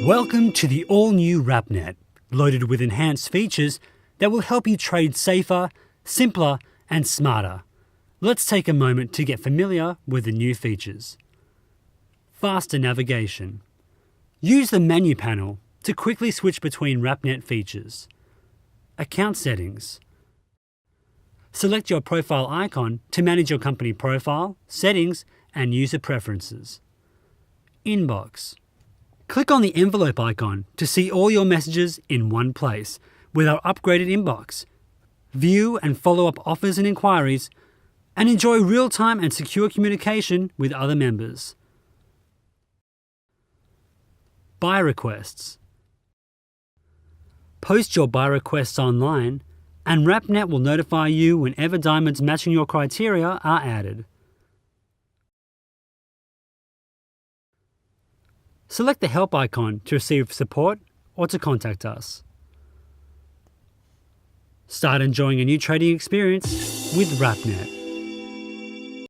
Welcome to the all-new RapNet, loaded with enhanced features that will help you trade safer, simpler and smarter. Let's take a moment to get familiar with the new features. Faster navigation. Use the menu panel to quickly switch between RapNet features. Account settings. Select your profile icon to manage your company profile, settings and user preferences. Inbox. Click on the envelope icon to see all your messages in one place with our upgraded inbox. View and follow up offers and inquiries, and enjoy real-time and secure communication with other members. Buy requests. Post your buy requests online, and RapNet will notify you whenever diamonds matching your criteria are added. Select the help icon to receive support or to contact us. Start enjoying a new trading experience with RapNet.